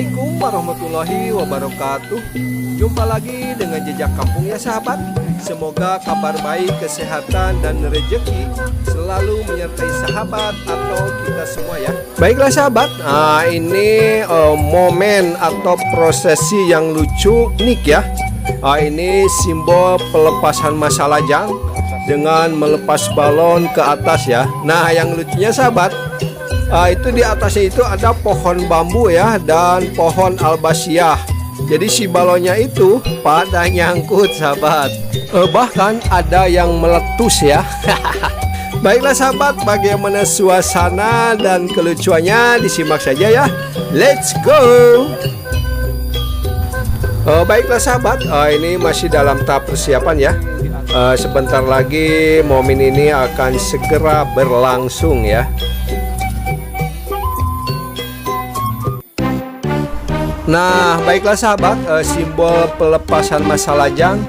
Assalamualaikum warahmatullahi wabarakatuh. Jumpa lagi dengan Jejak Kampung ya sahabat. Semoga kabar baik, kesehatan, dan rezeki selalu menyertai sahabat atau kita semua ya. Baiklah sahabat, ini momen atau prosesi yang lucu nih ya. Ini simbol pelepasan masa lajang dengan melepas balon ke atas ya. Nah yang lucunya sahabat, itu di atasnya itu ada pohon bambu ya dan pohon albasiah. Jadi si balonnya itu pada nyangkut sahabat. Bahkan ada yang meletus ya. Baiklah sahabat, bagaimana suasana dan kelucuannya disimak saja ya. Let's go. Baiklah sahabat, ini masih dalam tahap persiapan ya. Sebentar lagi momen ini akan segera berlangsung ya. Nah, baiklah sahabat, simbol pelepasan masa lajang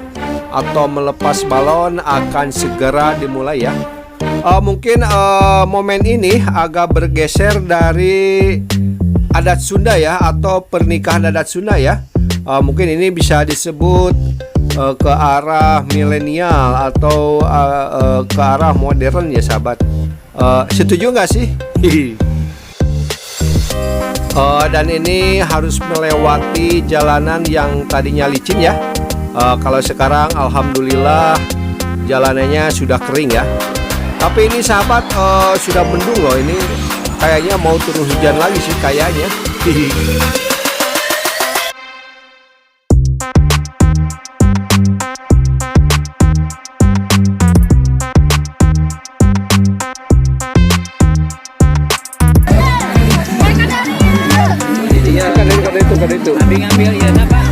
atau melepas balon akan segera dimulai ya. Mungkin momen ini agak bergeser dari adat Sunda ya, atau pernikahan adat Sunda ya. Mungkin ini bisa disebut ke arah milenial atau ke arah modern ya sahabat. Setuju nggak sih? Dan ini harus melewati jalanan yang tadinya licin ya. Kalau sekarang alhamdulillah jalanannya sudah kering ya. Tapi ini sahabat sudah mendung loh. Ini kayaknya mau turun hujan lagi sih kayaknya. Itu ngambil ya Pak.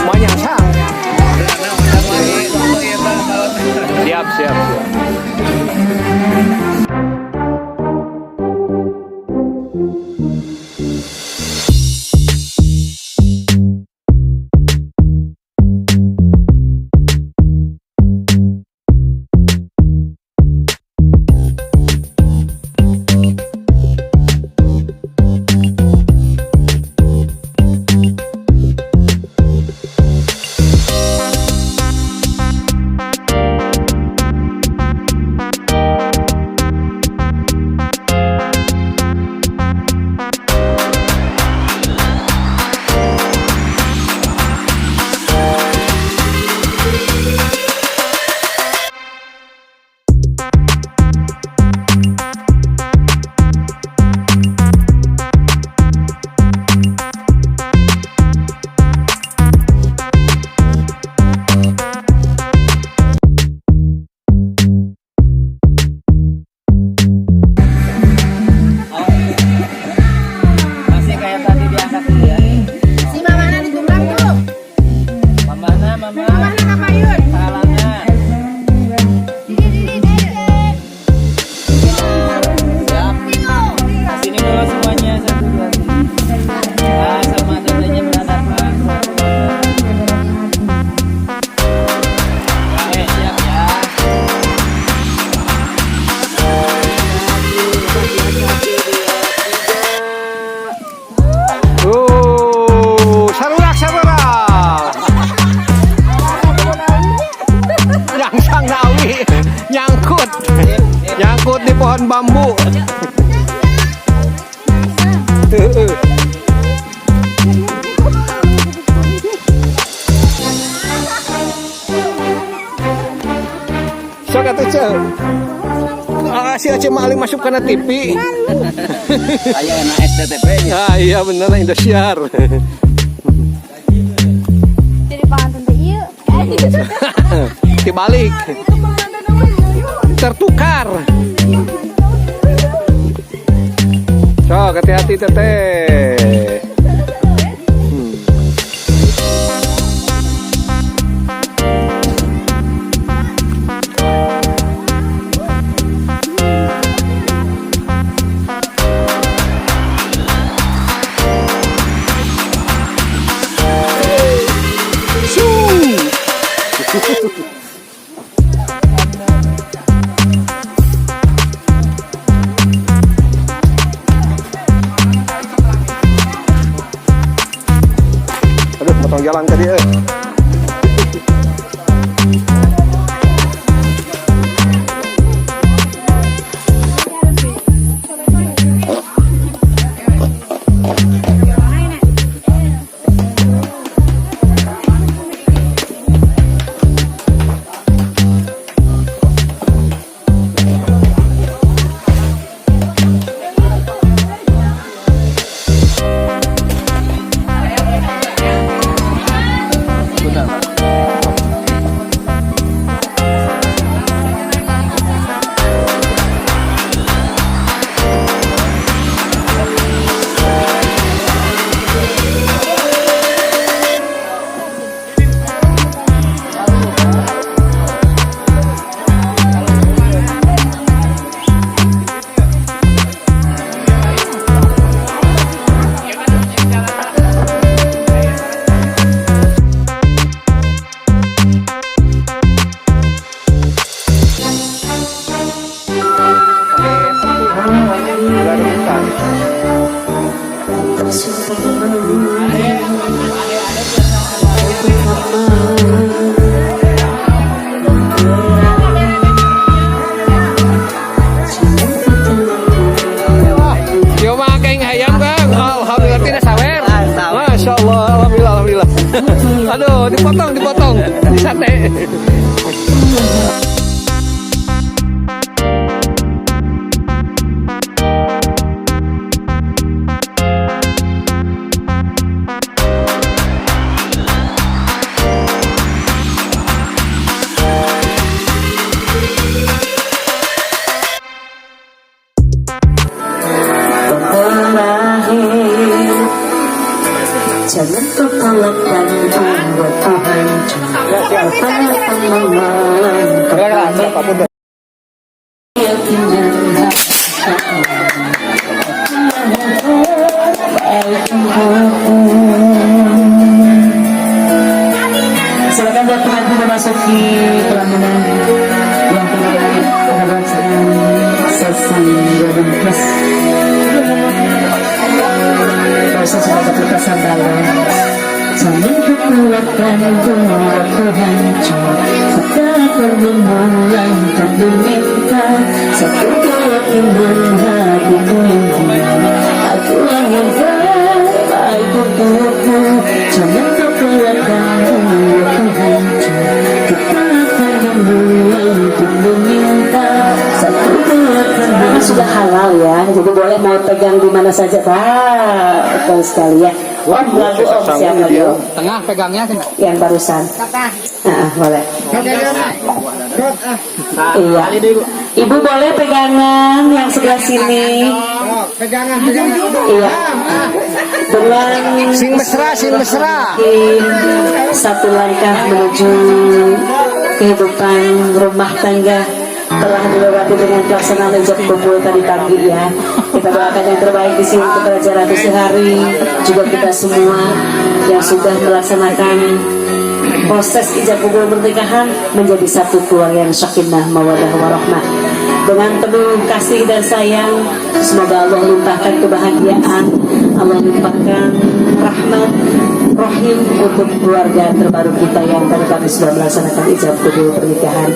Banyak sang. Siap. Nyangkut di pohon bambu. Sok atuh Cel. Si Aceh Maling masuk karena TV. Aya na STTP-nya. Iya bener Indosiar. Jadi panganten teh ieu. Dibalik. Tertukar. Sok hati-hati teteh. Tong jalan ke dia. Masya Allah, alhamdulillah. Aduh, dipotong, di sate. Jangan kepalakan buat Tuhan juga teman-teman silakan buat teman-teman memasuki pelaminan yang telah sesi wedding plus. Proses sudah keputusan dalam jangan kekuatan buatku hancur setelah permulakan diminta satu yakin hatiku yang aku ingin terbaik untukmu jangan kekuatan buatku hancur kita akan memulai untuk meminta satu yakin sudah halal ya, jadi boleh mau pegang di mana saja Pak. Betul sekali ya. Lagu Om siapa dulu? Tengah pegangnya Yang barusan. Boleh. Iya. Ibu boleh pegangan yang sebelah sini. pegangan. Iya. Dengan Sing mesra. satu langkah menuju kehidupan rumah tangga telah dilewati dengan pelaksanaan ijab kabul tadi pagi ya. Kita doakan yang terbaik di sini untuk Raja Ratu Sehari, juga kita semua yang sudah melaksanakan proses ijab kabul pernikahan menjadi satu keluarga yang sakinah mawaddah warahmah. Dengan penuh kasih dan sayang, semoga Allah limpahkan kebahagiaan, Allah limpahkan rahmat rahim untuk keluarga terbaru kita yang tadi kami sudah melaksanakan ijab kabul pernikahan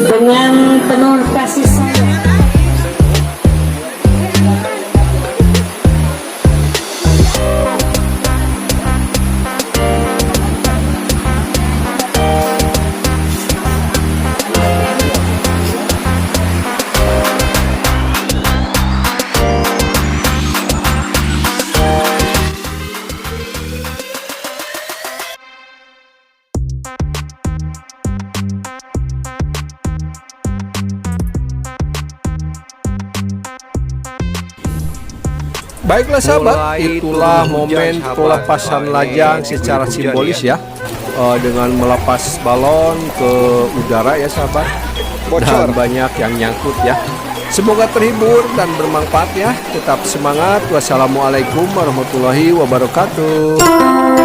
dengan penuh kasih sayang. Baiklah sahabat, itulah momen pelepasan lajang secara simbolis ya, dengan melepas balon ke udara ya sahabat, dan banyak yang nyangkut ya. Semoga terhibur dan bermanfaat ya. Tetap semangat. Wassalamualaikum warahmatullahi wabarakatuh.